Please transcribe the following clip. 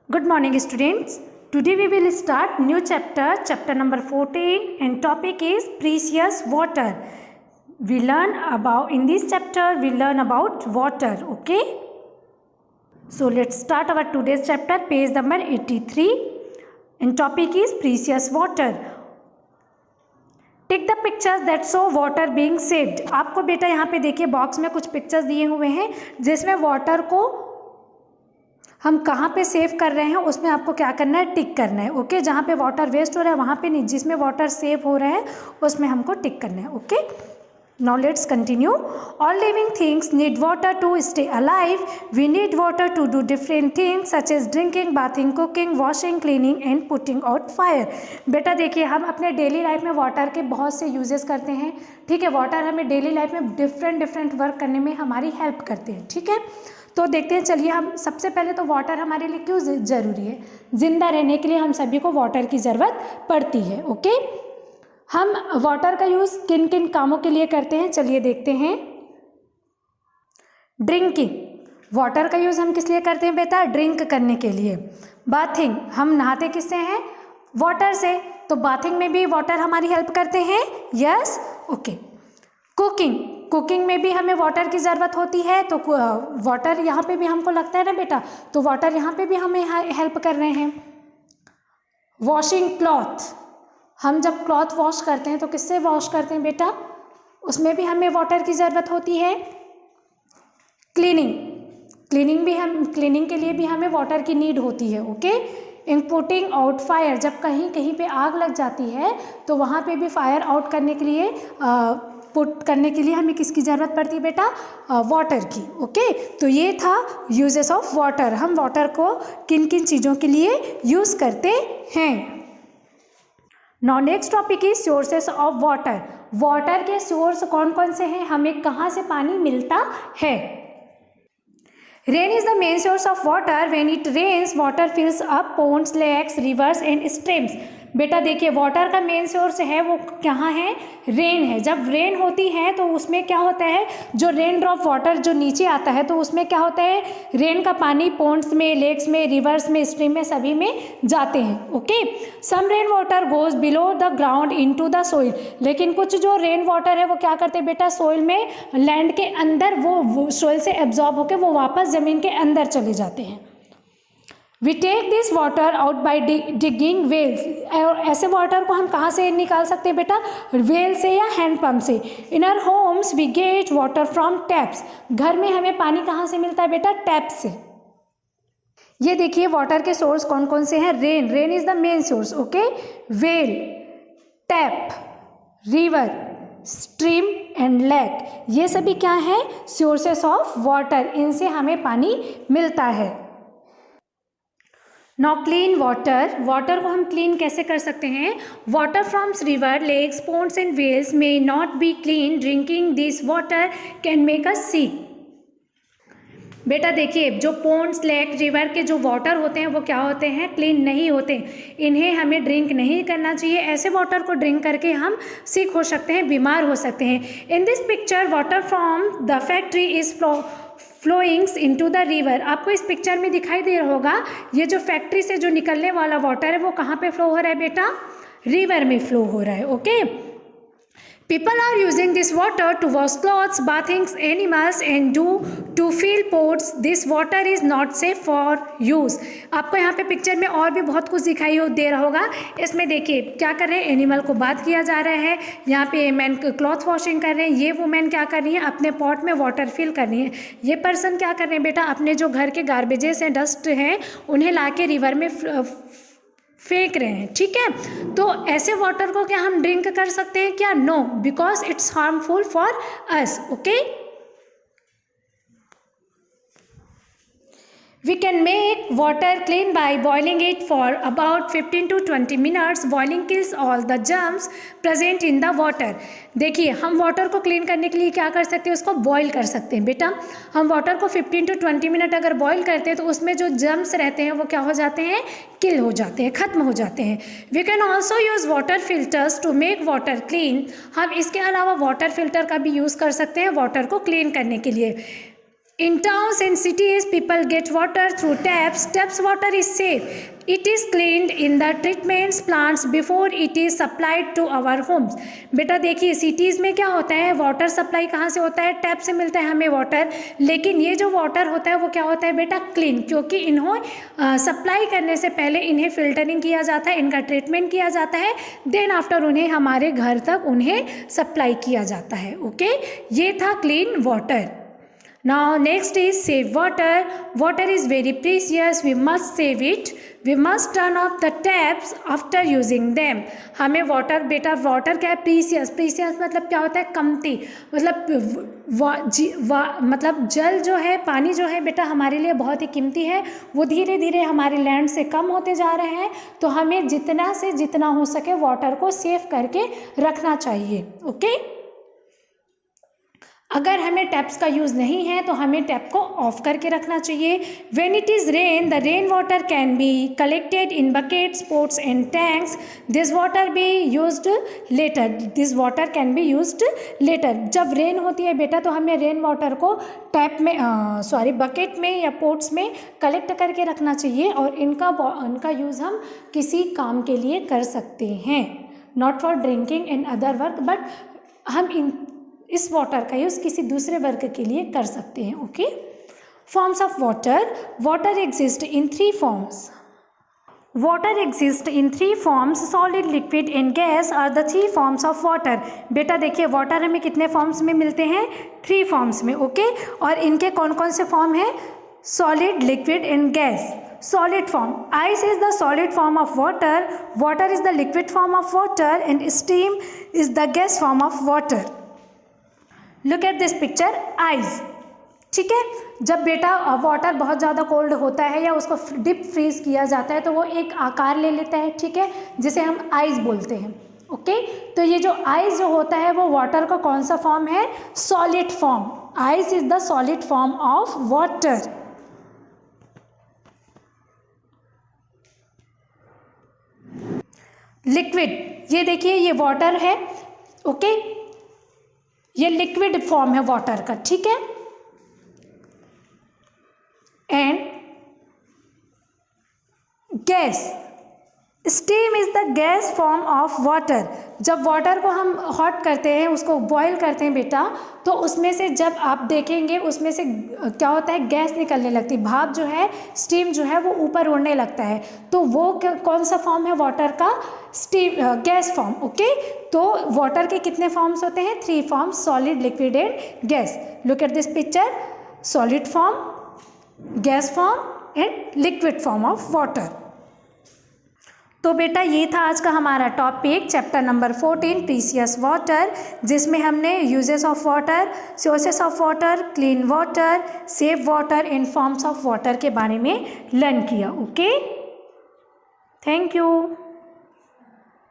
Good morning, students. Today we will start new chapter number 14, and topic is precious water. In this chapter we learn about water. Okay. So let's start our today's chapter, page number 83, and topic is precious water. Take the pictures that show water being saved. आपको बेटा यहाँ पे देखिए box में कुछ pictures दिए हुए हैं जिसमें वाटर को हम कहाँ पे सेव कर रहे हैं उसमें आपको क्या करना है, टिक करना है. ओके. जहाँ पे वाटर वेस्ट हो रहा है वहाँ पे नहीं, जिसमें वाटर सेव हो रहा है उसमें हमको टिक करना है. Okay. Now let's continue. All living things need water to stay alive. We need water to do different things such as drinking, bathing, cooking, washing, cleaning and putting out fire. बेटा देखिए हम अपने डेली लाइफ में water के बहुत से uses करते हैं. ठीक है. वाटर हमें डेली लाइफ में डिफरेंट वर्क करने में हमारी हेल्प करते हैं. ठीक है. तो देखते हैं. चलिए हम सबसे पहले तो वाटर हमारे लिए क्यों ज़रूरी है. जिंदा रहने के लिए हम सभी को वाटर की ज़रूरत पड़ती है. ओके. हम वाटर का यूज़ किन किन कामों के लिए करते हैं चलिए देखते हैं. ड्रिंकिंग. वाटर का यूज़ हम किस लिए करते हैं बेटा, ड्रिंक करने के लिए. बाथिंग. हम नहाते किससे हैं, वाटर से. तो बाथिंग में भी वाटर हमारी हेल्प करते हैं. यस. ओके. कुकिंग. कुकिंग में भी हमें वाटर की ज़रूरत होती है. तो वाटर यहाँ पे भी हमको लगता है ना बेटा, तो वाटर यहाँ पे भी हमें हेल्प कर रहे हैं. Washing cloth. हम जब क्लॉथ वॉश करते हैं तो किससे वॉश करते हैं बेटा, उसमें भी हमें वाटर की ज़रूरत होती है. क्लीनिंग. क्लीनिंग के लिए भी हमें वाटर की नीड होती है. Okay. In putting out fire. जब कहीं पे आग लग जाती है तो वहाँ पे भी फायर आउट करने के लिए पुट करने के लिए हमें किसकी ज़रूरत पड़ती है बेटा, वाटर की. ओके. तो ये था यूजेस ऑफ वाटर. हम वाटर को किन किन चीज़ों के लिए यूज़ करते हैं. Now next topic is sources of water. Water के सोर्स कौन कौन से हैं, हमें कहाँ से पानी मिलता है. Rain is the main source of water. When it rains water fills up ponds, lakes, rivers and streams. बेटा देखिए वाटर का मेन सोर्स है वो कहाँ है, रेन है. जब रेन होती है तो उसमें क्या होता है, जो रेन ड्रॉप वाटर जो नीचे आता है तो उसमें क्या होता है, रेन का पानी पोन्ड्स में, लेक्स में, रिवर्स में, स्ट्रीम में सभी में जाते हैं. Okay. Some rain water goes below the ground into the soil. लेकिन कुछ जो रेन वाटर है वो क्या करते हैं बेटा, सोइल में, लैंड के अंदर वो सोइल से एब्जॉर्ब होकर वो वापस ज़मीन के अंदर चले जाते हैं. We take this water out by digging wells. और ऐसे वाटर को हम कहाँ से निकाल सकते हैं बेटा, वेल से या हैंड पंप से. In our homes we get water from taps. घर में हमें पानी कहाँ से मिलता है बेटा, टैप से. ये देखिए वाटर के सोर्स कौन कौन से हैं. Rain is the main source. Okay. Well, tap, river, stream and lake, ये सभी क्या है, सोर्सेस ऑफ वाटर. इनसे हमें पानी मिलता है. Now clean water. वाटर को हम क्लीन कैसे कर सकते हैं. Water from river, lakes, ponds and wells may not be clean. Drinking this water can make us sick. बेटा देखिए जो पोन्ड्स, लेक, रिवर के जो वाटर होते हैं वो क्या होते हैं, क्लीन नहीं होते. इन्हें हमें ड्रिंक नहीं करना चाहिए. ऐसे वाटर को ड्रिंक करके हम सिक हो सकते हैं, बीमार हो सकते हैं. In this picture water from the factory is flowings into the river. आपको इस पिक्चर में दिखाई दे रहा होगा ये जो फैक्ट्री से जो निकलने वाला वाटर है वो कहाँ पे फ्लो हो रहा है बेटा, रिवर में फ्लो हो रहा है. Okay. People are using this water to wash clothes, bathing animals and to fill pots. This water is not safe for use. आपको यहाँ पे पिक्चर में और भी बहुत कुछ दिखाई दे रहा होगा. इसमें देखिए क्या कर रहे हैं, एनिमल को बाथ किया जा रहा है. यहाँ पे मैन क्लॉथ वॉशिंग कर रहे हैं. ये वुमेन क्या कर रही है, अपने पॉट में वाटर फिल कर रही है. ये पर्सन क्या कर रहे हैं बेटा, अपने जो घर के गार्बेजेस हैं, डस्ट हैं, उन्हें ला के रिवर में फेंक रहे हैं. ठीक है. तो ऐसे वाटर को क्या हम ड्रिंक कर सकते हैं क्या, no, because it's harmful for us. Okay. We can make water clean by boiling it for about 15 to 20 minutes. Boiling kills all the germs present in the water. देखिए हम वाटर को क्लीन करने के लिए क्या कर सकते हैं, उसको बॉईल कर सकते हैं. बेटा हम वाटर को 15 to 20 मिनट अगर बॉईल करते हैं तो उसमें जो जर्म्स रहते हैं वो क्या हो जाते हैं, किल हो जाते हैं, ख़त्म हो जाते हैं. We can also use water filters to make water clean. हम इसके अलावा वाटर फिल्टर का भी यूज़ कर सकते हैं वाटर को क्लीन करने के लिए. In towns and cities, people get water through taps. Taps water is safe. It is cleaned in the treatment plants before it is supplied to our homes. बेटा देखिए सिटीज़ में क्या होता है, वाटर सप्लाई कहाँ से होता है, टैप से मिलता है हमें वाटर, लेकिन ये जो वाटर होता है वो क्या होता है बेटा, क्लीन, क्योंकि इन्हों सप्लाई करने से पहले इन्हें फिल्टरिंग किया जाता है, इनका ट्रीटमेंट किया जाता है, देन आफ्टर उन्हें हमारे घर तक उन्हें सप्लाई किया जाता है. ओके, ये था clean water. Now next is save water. Water is very precious. We must save it. We must turn off the taps after using them. हमें वाटर बेटा, वाटर क्या है, प्रीसियस. प्रीसियस मतलब क्या होता है, कमती, मतलब जल जो है, पानी जो है बेटा हमारे लिए बहुत ही कीमती है. वो धीरे धीरे हमारे लैंड से कम होते जा रहे हैं, तो हमें जितना से जितना हो सके वाटर को सेव करके रखना चाहिए. ओके, अगर हमें टैप्स का यूज़ नहीं है तो हमें टैप को ऑफ करके रखना चाहिए. When it is rain, the rain water can be collected in buckets, pots and tanks. This water be used later. This water can be used later. जब रेन होती है बेटा तो हमें रेन वाटर को टैप में बकेट में या पोट्स में कलेक्ट करके रखना चाहिए, और इनका यूज़ हम किसी काम के लिए कर सकते हैं, not for drinking and other work, but हम इस वाटर का यूज़ किसी दूसरे वर्क के लिए कर सकते हैं. Okay, forms of water. Water exist in 3 forms. Water exist in 3 forms. Solid, liquid and gas are the 3 forms of water. बेटा देखिए वाटर हमें कितने फॉर्म्स में मिलते हैं, 3 फॉर्म्स में. ओके, और इनके कौन कौन से फॉर्म हैं, solid, liquid and gas. Solid form. Ice is the solid form of water. Water is the liquid form of water, and steam is the gas form of water. Look at this picture. Ice. ठीक है, जब बेटा water बहुत ज़्यादा cold होता है या उसको डिप फ्रीज किया जाता है तो वो एक आकार ले लेता है, ठीक है, जिसे हम आइस बोलते हैं. ओके, तो ये जो आइस जो होता है वो वाटर का कौन सा फॉर्म है, solid form. Ice is the solid form of water. Liquid, ये देखिए ये वाटर है. ओके, ये लिक्विड फॉर्म है वाटर का, ठीक है. And gas, steam is the gas form of water. जब वाटर को हम हॉट करते हैं, उसको बॉईल करते हैं बेटा, तो उसमें से जब आप देखेंगे उसमें से क्या होता है, गैस निकलने लगती, भाप जो है, स्टीम जो है वो ऊपर उड़ने लगता है. तो वो कौन सा फॉर्म है वाटर का, स्टीम, गैस फॉर्म. ओके, तो वाटर के कितने फॉर्म्स होते हैं, 3 forms, solid, liquid and gas. Look at this picture. Solid form, gas form and liquid form of water. तो बेटा ये था आज का हमारा topic, chapter number 14, precious water, जिसमें हमने uses of water, sources of water, clean water, safe water and forms of water के बारे में लर्न किया. Okay, thank you.